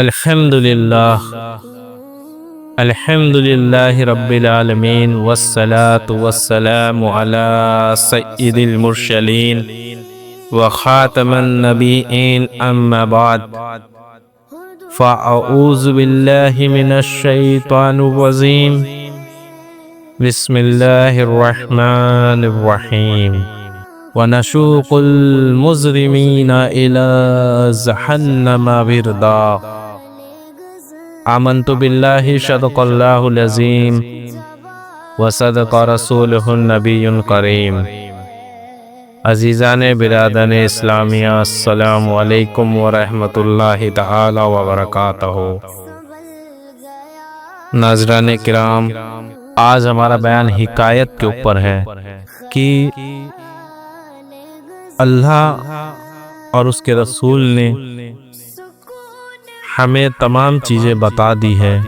الحمد للہ رب العالمین والصلاة والسلام علی سید المرسلین وخاتم النبیین اما بعد فاعوذ باللہ من الشیطان الرجیم بسم اللہ الرحمن الرحیم ونشوق المجرمین الی جہنم وردا آمنت باللہ صدق اللہ العظیم وصدق رسولہ النبی الکریم۔ عزیزان برادران اسلامیہ، السلام علیکم ورحمۃ اللہ تعالی وبرکاتہ۔ ناظران کرام، آج ہمارا بیان حکایت کے اوپر ہے کہ اللہ اور اس کے رسول نے ہمیں تمام چیزیں بتا دی ہے،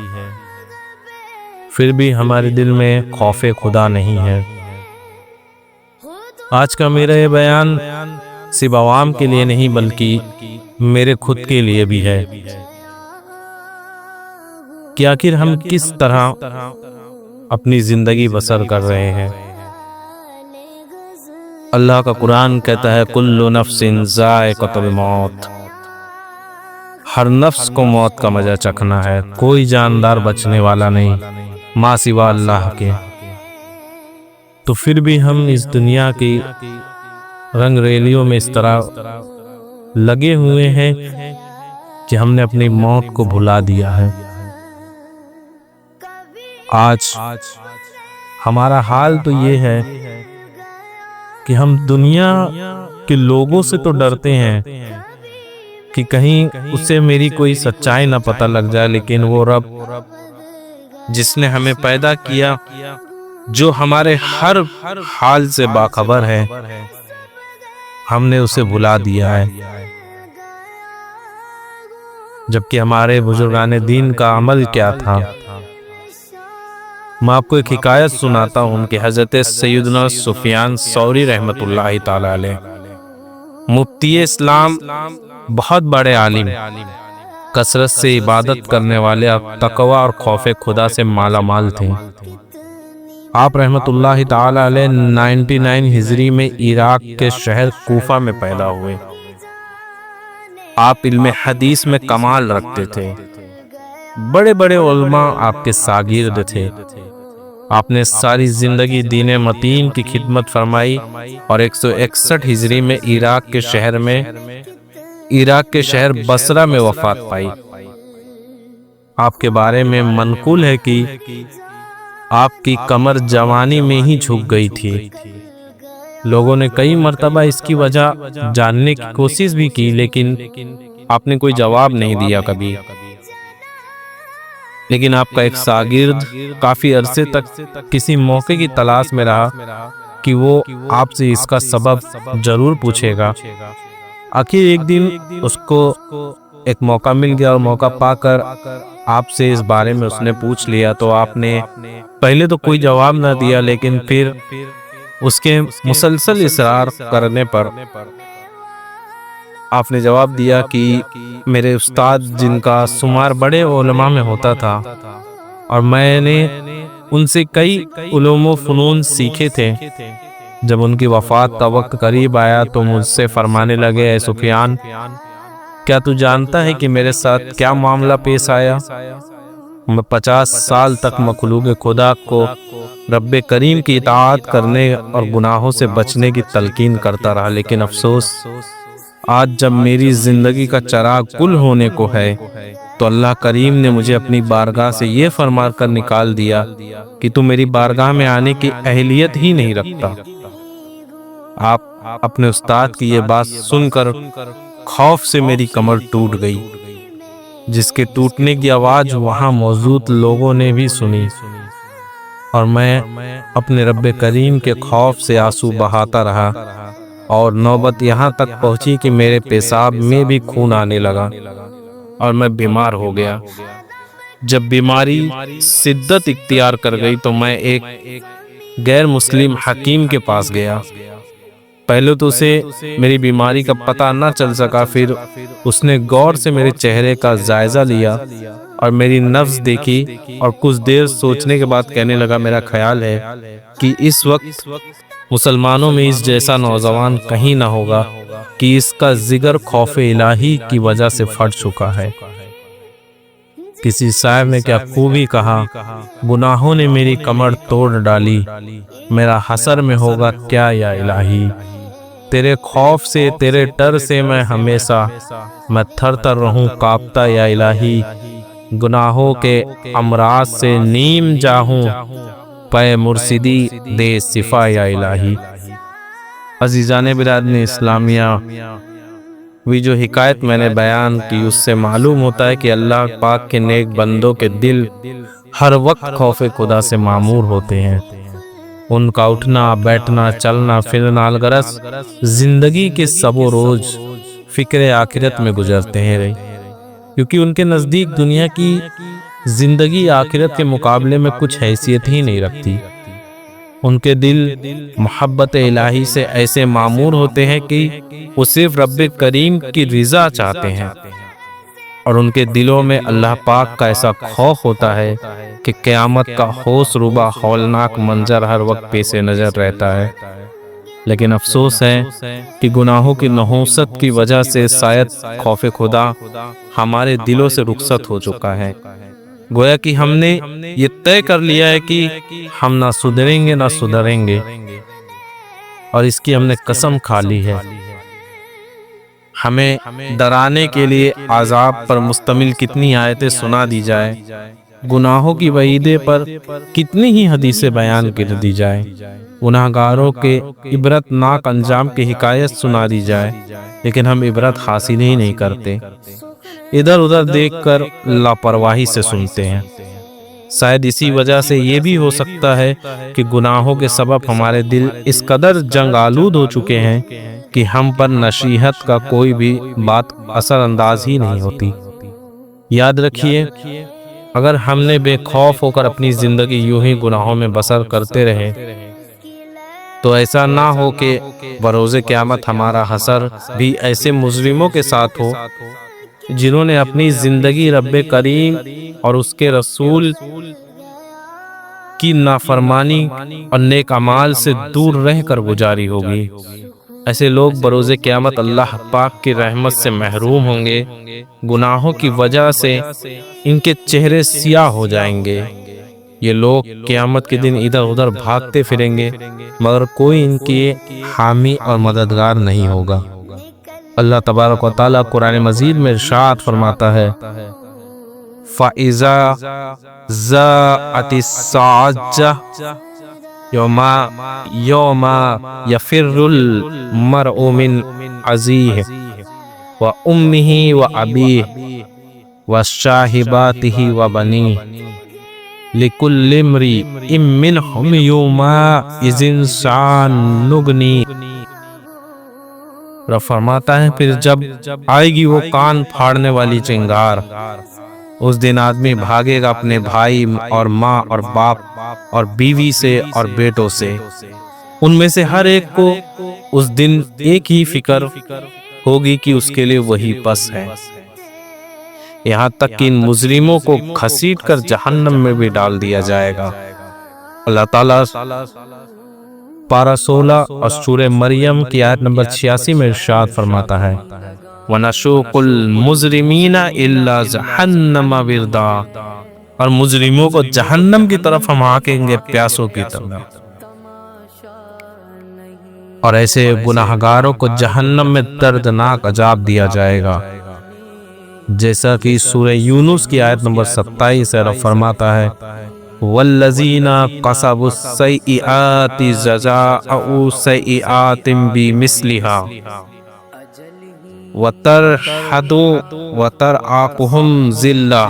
پھر بھی ہمارے دل میں خوف خدا نہیں ہے۔ آج کا میرا یہ بیان صرف عوام کے لیے نہیں بلکہ میرے خود کے لیے بھی ہے کہ آخر ہم کس طرح اپنی زندگی بسر کر رہے ہیں۔ اللہ کا قرآن کہتا ہے کل نفس ذائقۃ الموت، ہر نفس کو موت کا مزہ چکھنا ہے، کوئی جاندار بچنے والا نہیں ماں سوا اللہ کے۔ تو پھر بھی ہم اس دنیا کی رنگ ریلیوں میں اس طرح لگے ہوئے ہیں کہ ہم نے اپنی موت کو بھلا دیا ہے۔ آج ہمارا حال تو یہ ہے کہ ہم دنیا کے لوگوں سے تو ڈرتے ہیں کہ کہیں اس سے میری کوئی سچائی نہ پتہ لگ جائے، لیکن وہ رب جس نے ہمیں پیدا کیا، جو ہمارے ہر حال سے باخبر ہے، ہم نے اسے بھلا دیا ہے۔ جبکہ ہمارے بزرگان دین کا عمل کیا تھا۔ میں آپ کو ایک حکایت سناتا ہوں کہ حضرت سیدنا سفیان ثوری رحمۃ اللہ تعالی علیہ، مفتی اسلام، بہت بڑے عالم، کثرت سے عبادت کرنے والے، تقوی اور خوف خدا سے مالا مال تھے۔ آپ رحمت اللہ تعالی علیہ 99 ہجری میں عراق کے شہر کوفہ میں پیدا ہوئے۔ آپ علم حدیث میں کمال رکھتے تھے، بڑے بڑے علماء آپ کے شاگرد تھے۔ آپ نے ساری زندگی دین متین کی خدمت فرمائی اور 161 ہجری میں عراق کے شہر بصرہ میں وفات پائی۔ آپ کے بارے میں منقول ہے کہ آپ کی کمر جوانی میں ہی جھک گئی تھی۔ لوگوں نے کئی مرتبہ اس کی وجہ جاننے کی کوشش بھی کی، لیکن آپ نے کوئی جواب نہیں دیا کبھی۔ لیکن آپ کا ایک شاگرد کافی عرصے تک کسی موقع کی تلاش میں رہا کہ وہ آپ سے اس کا سبب ضرور پوچھے گا۔ آخر ایک دن اس کو ایک موقع مل گیا اور موقع پا کر آپ سے اس بارے میں اس نے پوچھ لیا۔ تو آپ نے پہلے تو کوئی جواب نہ دیا، لیکن پھر اس کے مسلسل اصرار کرنے پر آپ نے جواب دیا کہ میرے استاد، جن کا شمار بڑے علماء میں ہوتا تھا اور میں نے ان سے کئی علوم و فنون سیکھے تھے، جب ان کی وفات کا وقت قریب آیا تو مجھ سے فرمانے لگے، اے سفیان، کیا تو جانتا ہے کہ میرے ساتھ کیا معاملہ پیش آیا؟ میں 50 سال تک مخلوق خدا کو رب کریم کی اطاعت کرنے اور گناہوں سے بچنے کی تلقین کرتا رہا، لیکن افسوس، آج جب میری زندگی کا چراغ گل ہونے کو ہے تو اللہ کریم نے مجھے اپنی بارگاہ سے یہ فرما کر نکال دیا کہ تو میری بارگاہ میں آنے کی اہلیت ہی نہیں رکھتا۔ آپ اپنے استاد کی یہ بات سن کر خوف سے میری کمر ٹوٹ گئی، جس کے ٹوٹنے کی آواز وہاں موجود لوگوں نے بھی سنی، اور میں اپنے رب کریم کے خوف سے آنسو بہاتا رہا، اور نوبت یہاں تک پہنچی کہ میرے پیشاب میں بھی خون آنے لگا اور میں بیمار ہو گیا۔ جب بیماری شدت اختیار کر گئی تو میں ایک غیر مسلم حکیم کے پاس گیا پہلے تو اسے میری بیماری کا پتہ نہ چل سکا، پھر اس نے غور سے میرے چہرے کا جائزہ لیا اور میری نبض دیکھی اور کچھ دیر سوچنے کے بعد کہنے لگا، میرا خیال ہے کہ اس وقت مسلمانوں میں اس جیسا نوجوان کہیں نہ ہوگا کہ اس کا جگر خوف الہی کی وجہ سے پھٹ چکا ہے۔ کسی صاحب نے کیا خوبی کہا، گناہوں نے میری کمر توڑ ڈالی، میرا حسر میں ہوگا کیا یا الہی، تیرے خوف سے تیرے ڈر سے میں ہمیشہ میں تھر تھر رہوں کانپتا یا الہی، گناہوں کے امراض سے نیم جاہوں پے مرشدی دے صفا یا الہی۔ عزیزان برادری اسلامیہ، وہ جو حکایت میں نے بیان کی اس سے معلوم ہوتا ہے کہ اللہ پاک کے نیک بندوں کے دل ہر وقت خوف خدا سے معمور ہوتے ہیں۔ ان کا اٹھنا بیٹھنا چلنا پھرنا الغرض زندگی کے سب و روز فکر آخرت میں گزرتے ہیں، کیونکہ ان کے نزدیک دنیا کی زندگی آخرت کے مقابلے میں کچھ حیثیت ہی نہیں رکھتی۔ ان کے دل محبت الہی سے ایسے معمور ہوتے ہیں کہ وہ صرف رب کریم کی رضا چاہتے ہیں، اور ان کے دلوں میں اللہ پاک کا ایسا خوف ہوتا ہے کہ قیامت کا ہوش ربا ہولناک منظر ہر وقت پیش نظر رہتا ہے۔ لیکن افسوس ہے کہ گناہوں کی نحوست کی وجہ سے شاید خوف خدا ہمارے دلوں سے رخصت ہو چکا ہے، گویا کہ ہم نے یہ طے کر لیا ہے کہ ہم نہ سدھریں گے نہ سدھریں گے، اور اس کی ہم نے قسم کھا لی ہے۔ ہمیں ڈرانے کے لیے عذاب پر مشتمل کتنی آیتیں سنا دی جائے، گناہوں کی وعیدیں پر کتنی ہی حدیثیں بیان کر دی جائے، گناہگاروں کے عبرت ناک انجام کی حکایت سنا دی جائے، لیکن ہم عبرت حاصل ہی نہیں کرتے، ادھر ادھر دیکھ کر لاپرواہی سے سنتے ہیں۔ شاید اسی وجہ سے یہ بھی ہو سکتا ہے کہ گناہوں کے سبب ہمارے دل اس قدر جنگ آلود ہو چکے ہیں کہ ہم پر نصیحت کا کوئی بھی بات اثر انداز ہی نہیں ہوتی۔ یاد رکھیے، اگر ہم نے بے خوف ہو کر اپنی زندگی یوں ہی گناہوں میں بسر کرتے رہے تو ایسا نہ ہو کہ بروز قیامت ہمارا حشر بھی ایسے مجرموں کے ساتھ ہو جنہوں نے اپنی زندگی رب کریم اور اس کے رسول کی نافرمانی اور نیک اعمال سے دور رہ کر گزاری ہوگی۔ ایسے لوگ بروز قیامت اللہ پاک کی رحمت سے محروم ہوں گے، گناہوں کی وجہ سے ان کے چہرے سیاہ ہو جائیں گے۔ یہ لوگ قیامت کے دن ادھر ادھر بھاگتے پھریں گے، مگر کوئی ان کے حامی اور مددگار نہیں ہوگا۔ اللہ تبارک و تعالیٰ قرآن مجید میں ارشاد فرماتا ہے، فَإِذَا زَاءَتِ السَّاعَةُ یوم یفر المرء من اخیہ وامہ وابیہ وصاحباتہ وبنیہ لکل امرئ منہم یومئذ شأن یغنیہ۔ رب فرماتا ہے، پھر جب آئے گی وہ کان پھاڑنے والی چنگار، اس دن آدمی بھاگے گا اپنے بھائی اور ماں اور باپ اور بیوی سے اور بیٹوں سے، ان میں سے ہر ایک کو اس دن ایک ہی فکر ہوگی کہ اس کے لیے وہی پس ہے، یہاں تک کہ ان مجرموں کو گھسیٹ کر جہنم میں بھی ڈال دیا جائے گا۔ اللہ تعالیٰ پارہ 16 اور سورہ مریم کی آیت نمبر 86 میں ارشاد فرماتا ہے، وَنَسُوقُ الْمُجْرِمِينَ إِلَّا جَهَنَّمَ وِرْدًا، اور مجرموں کو جہنم کی طرف ہم ہانکیں گے پیاسوں کی طرف، اور ایسے گناہگاروں کو جہنم میں دردناک عذاب دیا جائے گا، جیسا کہ سورہ یونس کی آیت نمبر 27 سے رب فرماتا ہے، والذین کسبوا السیئات جزاء سیئات بمثلها وترهقهم ذلة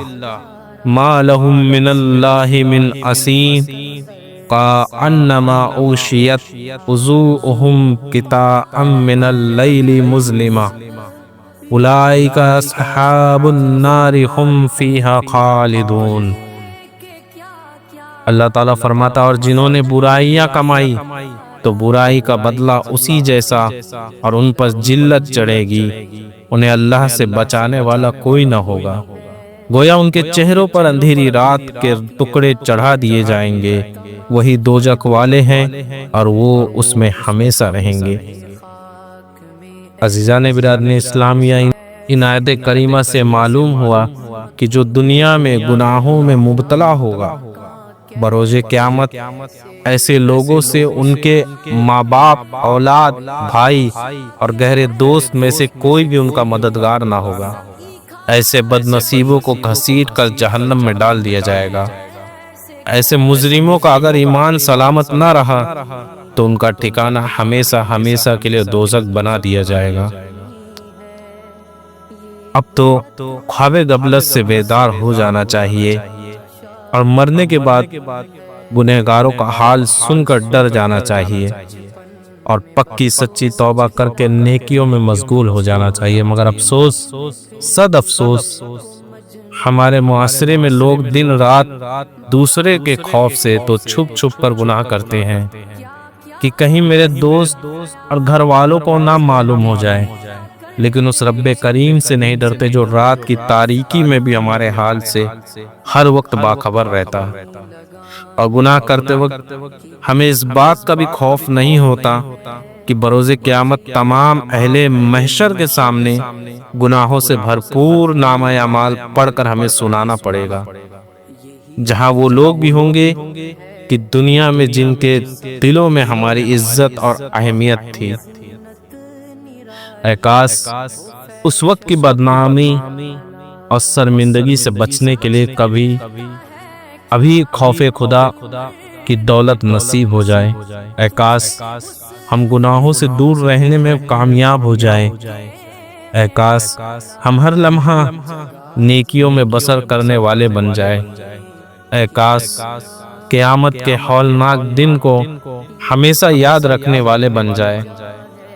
ما لهم من اللہ من عصیم کأنما اغشیت وجوہهم قطعا من اللیل مظلمہ اولئک اصحاب النار هم فیہا خالدون۔ اللہ تعالیٰ فرماتا، اور جنہوں نے برائیاں کمائی تو برائی کا بدلہ اسی جیسا اور ان پر ذلت چڑھے گی، انہیں اللہ سے بچانے والا کوئی نہ ہوگا۔ گویا ان کے چہروں پر اندھیری رات کے ٹکڑے چڑھا دیے جائیں گے، وہی دوزخ والے ہیں اور وہ اس میں ہمیشہ رہیں گے۔ عزیزان برادری اسلامیہ، ان آیت کریمہ سے معلوم ہوا کہ جو دنیا میں گناہوں میں مبتلا ہوگا، بروز قیامت ایسے لوگوں سے ان کے ماں باپ، اولاد، بھائی اور گہرے دوست میں سے کوئی بھی ان کا مددگار نہ ہوگا۔ ایسے بد نصیبوں کو گھسیٹ کر جہنم میں ڈال دیا جائے گا۔ ایسے مجرموں کا اگر ایمان سلامت نہ رہا تو ان کا ٹھکانہ ہمیشہ ہمیشہ کے لیے دوزخ بنا دیا جائے گا۔ اب تو خواب غفلت سے بیدار ہو جانا چاہیے اور مرنے کے بعد گنہگاروں کا حال سن کر ڈر جانا چاہیے اور پکی سچی توبہ کر کے نیکیوں میں مشغول ہو جانا چاہیے۔ مگر افسوس، صد افسوس، ہمارے معاشرے میں لوگ دن رات دوسرے کے خوف سے تو چھپ چھپ کر گناہ کرتے ہیں کہ کہیں میرے دوست اور گھر والوں کو نہ معلوم ہو جائے، لیکن اس رب کریم سے نہیں ڈرتے جو رات کی تاریکی میں بھی ہمارے حال سے ہر وقت باخبر رہتا۔ اور گناہ کرتے وقت ہمیں اس بات کا بھی خوف نہیں ہوتا کہ بروز قیامت تمام اہل محشر کے سامنے گناہوں سے بھرپور نامہ اعمال پڑھ کر ہمیں سنانا پڑے گا، جہاں وہ لوگ بھی ہوں گے کہ دنیا میں جن کے دلوں میں ہماری عزت اور اہمیت تھی۔ اے کاش اس وقت کی بدنامی اور شرمندگی سے بچنے کے لیے ابھی خوف خدا کی دولت نصیب ہو جائے۔ اے کاش ہم گناہوں سے دور رہنے میں کامیاب ہو جائیں۔ اے کاش ہم ہر لمحہ نیکیوں میں بسر کرنے والے بن جائیں۔ اے کاش قیامت کے ہولناک دن کو ہمیشہ یاد رکھنے والے بن جائیں۔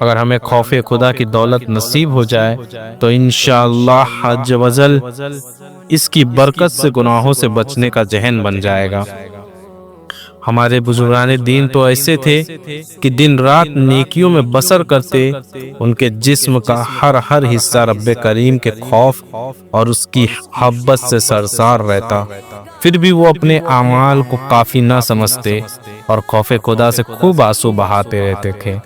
اگر ہمیں خوف خدا کی دولت نصیب ہو جائے تو انشاءاللہ عز و جل اس کی برکت سے گناہوں سے بچنے کا ذہن بن جائے گا۔ ہمارے بزرگان دین تو ایسے تھے کہ دن رات نیکیوں میں بسر کرتے، ان کے جسم کا ہر حصہ رب کریم کے خوف اور اس کی محبت سے سرشار رہتا، پھر بھی وہ اپنے اعمال کو کافی نہ سمجھتے اور خوف خدا سے خوب آنسو بہاتے رہتے تھے۔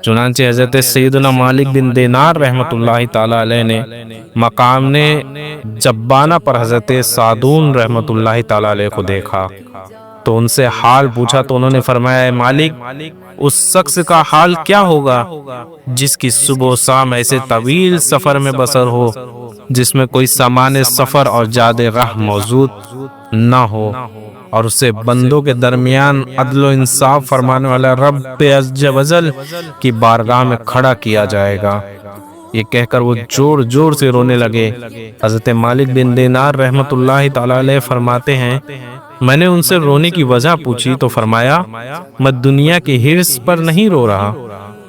چنانچہ حضرت سیدنا مالک بن دینار رحمۃ اللہ تعالی علیہ نے مقام جبانہ پر حضرت سعدون رحمۃ اللہ تعالی علیہ کو دیکھا تو ان سے حال پوچھا تو انہوں نے فرمایا، اے مالک، اس شخص کا حال کیا ہوگا جس کی صبح و شام ایسے طویل سفر میں بسر ہو جس میں کوئی سامان سفر اور جاد راہ موجود نہ ہو، اور اسے بندوں کے درمیان عدل و انصاف فرمانے والا رب عز و جل کی بارگاہ میں کھڑا کیا جائے گا۔ یہ کہہ کر وہ زور زور سے رونے لگے۔ حضرت مالک بن دینار رحمت اللہ تعالی علیہ فرماتے ہیں، میں نے ان سے رونے کی وجہ پوچھی تو فرمایا، میں دنیا کی حرص پر نہیں رو رہا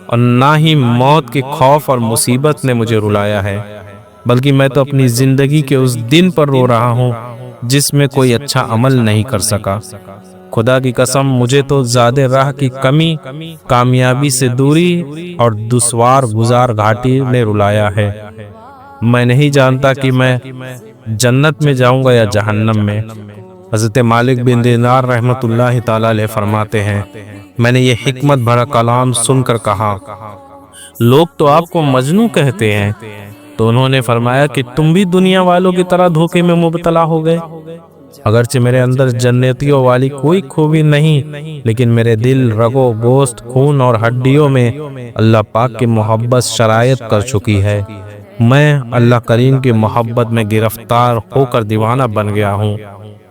اور نہ ہی موت کے خوف اور مصیبت نے مجھے رلایا ہے، بلکہ میں تو اپنی زندگی کے اس دن پر رو رہا ہوں جس میں کوئی اچھا عمل نہیں کر سکا۔ خدا کی قسم، مجھے تو زیادہ راہ کی کمی، کامیابی سے دوری اور دشوار گزار گھاٹی نے رلایا ہے۔ میں نہیں جانتا کہ میں جنت میں جاؤں گا یا جہنم میں۔ حضرت مالک بن دینار رحمت اللہ تعالی علیہ فرماتے ہیں، میں نے یہ حکمت بھرا کلام سن کر کہا، لوگ تو آپ کو مجنون کہتے ہیں۔ تو انہوں نے فرمایا کہ تم بھی دنیا والوں کی طرح دھوکے میں مبتلا ہو گئے۔ اگرچہ میرے اندر جنتیوں والی کوئی خوبی نہیں، لیکن میرے دل، رگو گوشت، خون اور ہڈیوں میں اللہ پاک کی محبت شرائط کر چکی ہے۔ میں اللہ کریم کی محبت میں گرفتار ہو کر دیوانہ بن گیا ہوں۔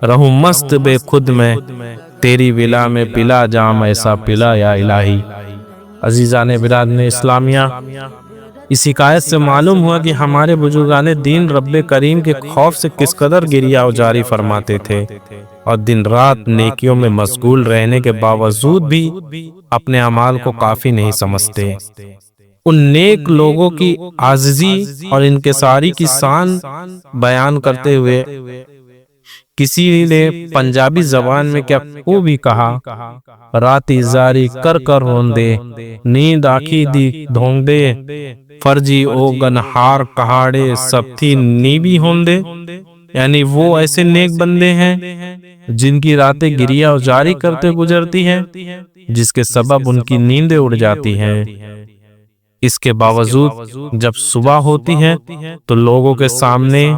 رہوں مست بے خود میں، تیری ولا میں پلا جام ایسا پلا یا الہی۔ عزیزان برادری اسلامیہ، اس حکایت سے معلوم ہوا کہ ہمارے بزرگان دین رب کریم کے خوف سے کس قدر گریہ جاری فرماتے تھے اور دن رات نیکیوں میں مشغول رہنے کے باوجود بھی اپنے اعمال کو کافی نہیں سمجھتے۔ ان نیک لوگوں کی عاجزی اور انکساری کی شان بیان کرتے ہوئے کسی نے پنجابی زبان میں کیا خوبی کہا، راتی زاری کر کر ہوندے، نیند آنکھی دی دھوندے، فرجی او گنہار کہاڑے سب تھی نیبی ہوندے۔ یعنی وہ ایسے نیک بندے ہیں جن کی راتیں گریہ اور جاری کرتے گزرتی ہیں، جس کے سبب ان کی نیندیں اڑ جاتی ہیں۔ اس کے باوجود جب صبح ہوتی ہے تو لوگوں کے سامنے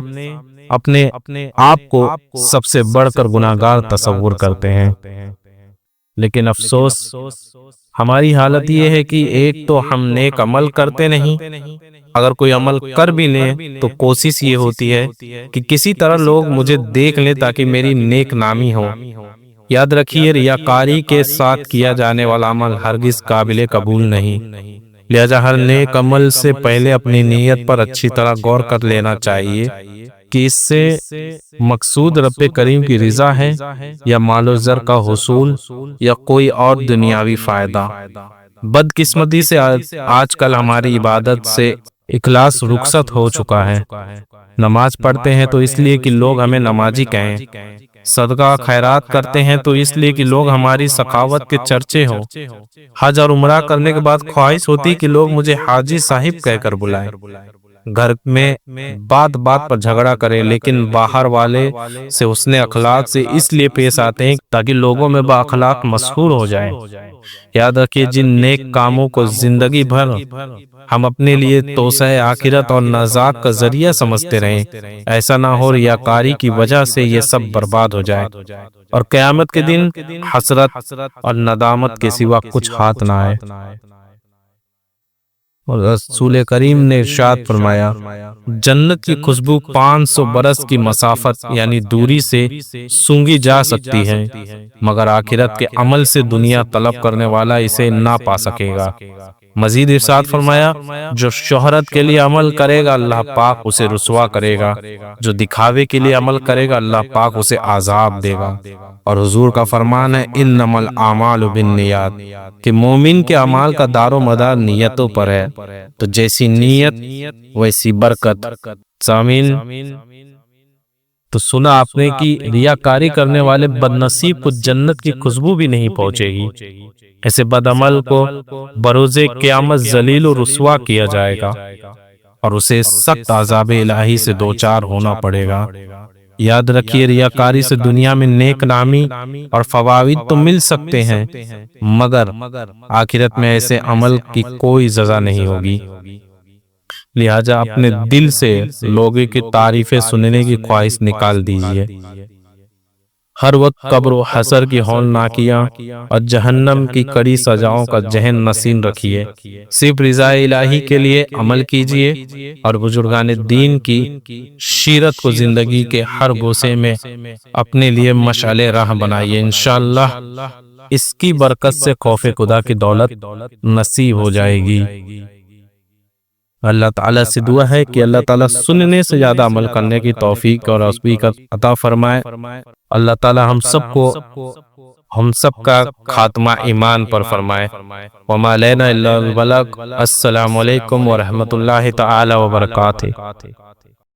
اپنے آپ کو سب سے بڑھ کر گناہگار تصور کرتے ہیں۔ لیکن افسوس ہماری حالت یہ ہے کہ ایک تو ہم نیک عمل کرتے نہیں، اگر کوئی عمل کر بھی لیں تو کوشش یہ ہوتی ہے کہ کسی طرح لوگ مجھے دیکھ لیں تاکہ میری نیک نامی ہو۔ یاد رکھیے، ریاکاری کے ساتھ کیا جانے والا عمل ہرگز قابل قبول نہیں، لہذا ہر نیک عمل سے پہلے اپنی نیت پر اچھی طرح غور کر لینا چاہیے کہ اس سے مقصود رب کریم کی رضا ہے یا مال و زر کا حصول یا کوئی اور دنیاوی فائدہ۔ بدقسمتی سے آج کل ہماری عبادت سے اخلاص رخصت ہو چکا ہے۔ نماز پڑھتے ہیں تو اس لیے کہ لوگ ہمیں نمازی کہیں، صدقہ خیرات کرتے ہیں تو اس لیے کہ لوگ ہماری سخاوت کے چرچے ہوں، حج اور عمرہ کرنے کے بعد خواہش ہوتی کہ لوگ مجھے حاجی صاحب کہہ کر بلائیں، گھر میں بات بات پر جھگڑا کریں لیکن باہر والے سے حسن اخلاق سے اس لیے پیش آتے ہیں تاکہ لوگوں میں با اخلاق مشہور ہو جائیں۔ یاد رکھیے، جن نیک کاموں کو زندگی بھر ہم اپنے لیے توسع آخرت اور نجات کا ذریعہ سمجھتے رہیں، ایسا نہ ہو ریاکاری کی وجہ سے یہ سب برباد ہو جائے اور قیامت کے دن حسرت اور ندامت کے سوا کچھ ہاتھ نہ آئے۔ اور رسول کریم نے ارشاد فرمایا، جنت کی خوشبو 500 برس کی مسافت یعنی دوری سے سونگھی جا سکتی ہے، مگر آخرت کے عمل سے دنیا طلب کرنے والا اسے نہ پا سکے گا۔ مزید ارشاد فرمایا، جو شہرت کے لیے عمل کرے گا اللہ پاک اسے رسوا کرے گا، جو دکھاوے کے لیے عمل کرے گا اللہ پاک اسے عذاب دے گا۔ اور حضور کا فرمان ہے، انما الاعمال بالنیات، کہ مومن کے اعمال کا دار و مدار نیتوں پر ہے، تو جیسی نیت ویسی برکت۔ سامعین، تو سنا آپ نے کہ ریاکاری کرنے والے بدنصیب کو جنت کی خوشبو بھی نہیں پہنچے گی۔ ایسے بد عمل کو بروز قیامت ذلیل و رسوا کیا جائے گا اور اسے سخت عذاب الہی سے دوچار ہونا پڑے گا۔ یاد رکھیے، ریاکاری سے دنیا میں نیک نامی اور فواید تو مل سکتے ہیں، مگر آخرت میں ایسے عمل کی کوئی سزا نہیں ہوگی۔ لہذا اپنے دل سے لوگوں کی تعریفیں سننے کی خواہش نکال دیجیے۔ ہر وقت قبر و حشر کی ہولناکیاں اور جہنم کی کڑی سزاؤں کا ذہن نشین رکھیے، صرف رضا الہی کے لیے عمل کیجیے اور بزرگان دین کی سیرت کو زندگی کے ہر گوشے میں اپنے لیے مشعل راہ بنائیے۔ انشاءاللہ اس کی برکت سے خوف خدا کی دولت نصیب ہو جائے گی۔ اللہ تعالیٰ سے دعا ہے کہ اللہ تعالیٰ سننے سے زیادہ عمل کرنے کی توفیق اور عصبیت عطا فرمائے۔ اللہ تعالیٰ ہم سب کا خاتمہ ایمان پر فرمائے۔ وما علینا الا البلاغ۔ السلام علیکم ورحمۃ اللہ تعالی وبرکاتہ۔